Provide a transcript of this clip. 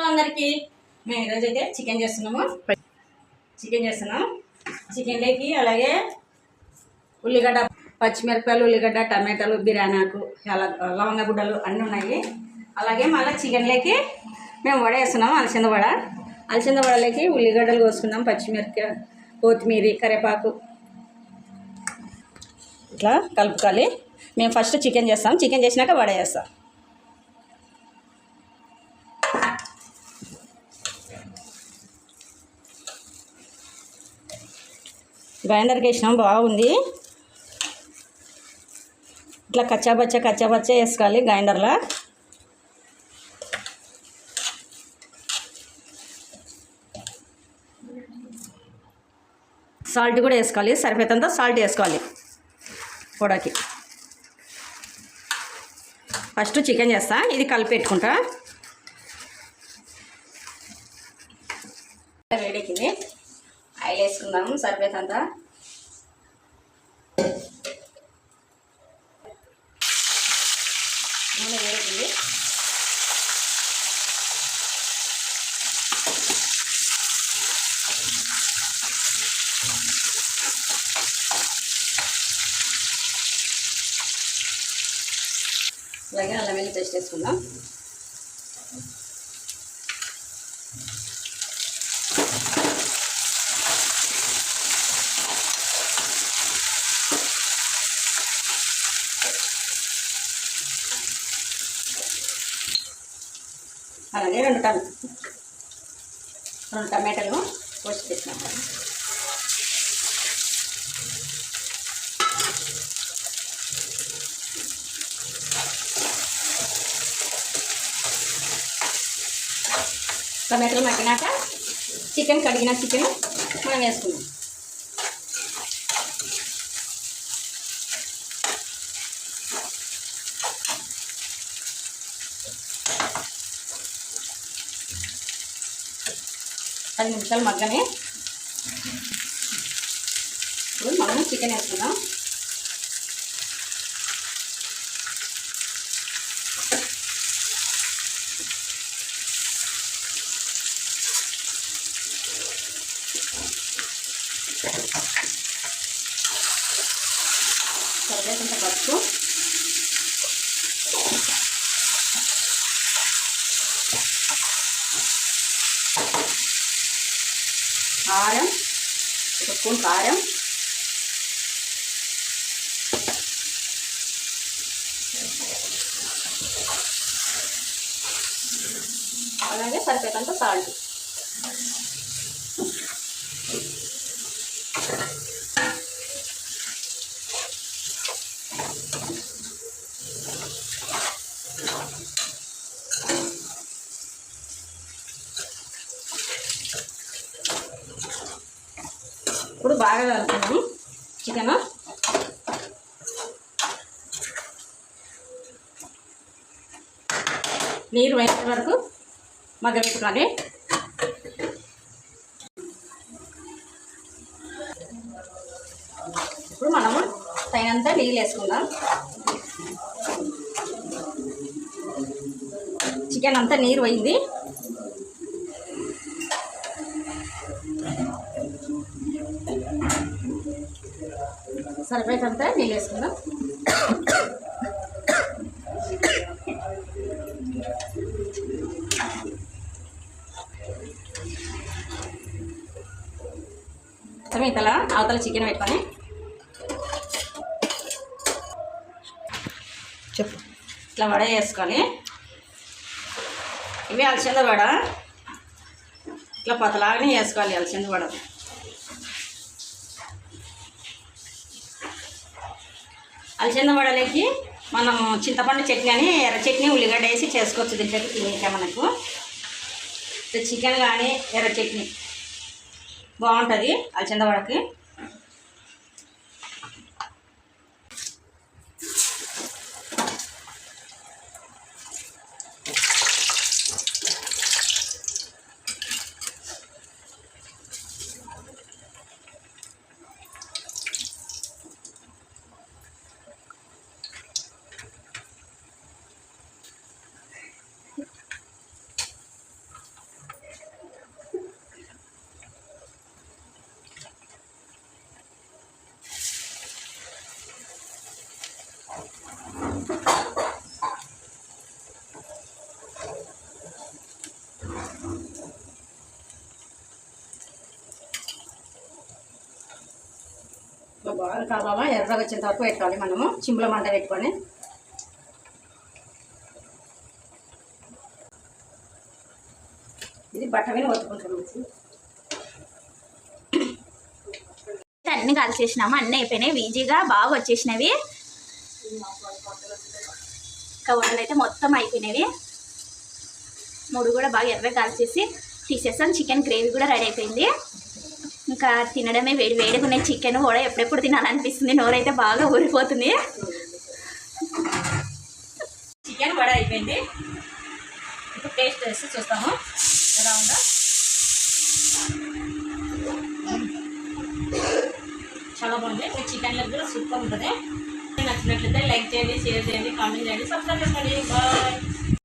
అందరికీ మేము ఈరోజు అయితే చికెన్ చేస్తున్నాం. చికెన్లోకి అలాగే ఉల్లిగడ్డ, పచ్చిమిరపకాయలు, ఉల్లిగడ్డ, టమాటాలు, బిర్యానీ ఆకు, లవంగ గుడ్డలు అన్నీ ఉన్నాయి. అలాగే మళ్ళీ చికెన్లోకి మేము వడ వేస్తున్నాం. అలసంద వడలోకి ఉల్లిగడ్డలు కోసుకున్నాం, పచ్చిమిరపకాయ, కొత్తిమీర, కరివేపాకు ఇట్లా కలుపుకోవాలి. మేము ఫస్ట్ చికెన్ చేస్తాం, చికెన్ చేసినాక వడ చేస్తాం. గ్రైండర్కి వేసినాం, బాగుంది. ఇట్లా కచ్చాబచ్చ వేసుకోవాలి గ్రైండర్లో. సాల్ట్ కూడా వేసుకోవాలి, సరిపోయేంత సాల్ట్ వేసుకోవాలి పొడకి. ఫస్ట్ చికెన్ చేస్తా, ఇది కలిపి పెట్టుకుంటా. వేడెక్కింది, ఆయిల్ వేసుకుందాము సరిపోయేంత. నూనె వేడెక్కింది, అలాగే అల్లం వెల్లుల్లి పేస్ట్ వేసుకుందాం. అలాగే రెండు టమాటాలు కోసి పెట్టినాం. టమాటాలు మగ్గినాక కడిగిన చికెన్ మనం వేసుకున్నాం. 10 నిమిషాలు మగ్గనే. ఇప్పుడు మనం చికెన్ వేసుకుందాం. సరిపోయేంత పసుపు, కారం, 1 స్పూన్ కారం, అలాగే సరిపోయేంత సాల్ట్. ఇప్పుడు బాగా కలుపుకున్నాము చికెన్. నీరు వేసే వరకు మగ్గబెట్టుకోవాలి. ఇప్పుడు మనము తగినంత నీళ్ళు వేసుకుందాం. చికెన్ అంతా నీరు పోయింది. సరిపోయేంత నీళ్ళు వేసుకుందాం. ఇతల అవతల చికెన్ పెట్టుకొని చెప్పు ఇట్లా వడ వేసుకోవాలి. ఇవి అలసంద వడ, ఇట్లా పతలాగానే వేసుకోవాలి అలసంద వడ. అలసంద వడలోకి మనం చింతపండు చట్నీ అని ఎర్ర చట్నీ, ఉల్లిగడ్డ వేసి చేసుకోవచ్చు. దీంట్లోకి తినేక మనకు చికెన్ కానీ ఎర్ర చట్నీ బాగుంటుంది అలసంద వడకి. బాగా కావాలా ఎర్రగా వచ్చేంత వరకు పెట్టుకోవాలి మనము చిమ్ముల మంట పెట్టుకొని. ఇది బట్ట మీద వత్తుకుంటున్నాం. అన్నీ కలిసేసినాము, అన్నీ అయిపోయినాయి, ఈజీగా బాగా వచ్చేసినవి. ఇంకా వడలు అయితే మొత్తం అయిపోయినవి. 3 కూడా బాగా ఎర్రగా కాల్చేసి తీసేస్తాం. చికెన్ గ్రేవీ కూడా రెడీ అయిపోయింది. ఇంకా తినడమే, వేడి వేడిగా ఉన్నాయి. చికెన్ కూడా ఎప్పుడెప్పుడు తినాలనిపిస్తుంది, నోరైతే బాగా ఊరిపోతుంది. చికెన్ వడ అయిపోయింది. ఇప్పుడు టేస్ట్ చేసి చూస్తాము ఎలా ఉందో. చాలా బాగుంది. చికెన్ లెగ్ కూడా సూపర్ ఉంటుంది. నచ్చినట్లయితే లైక్ చేయండి, షేర్ చేయండి, కామెంట్ చేయండి, సబ్స్క్రైబ్ చేసుకోండి. బాయ్.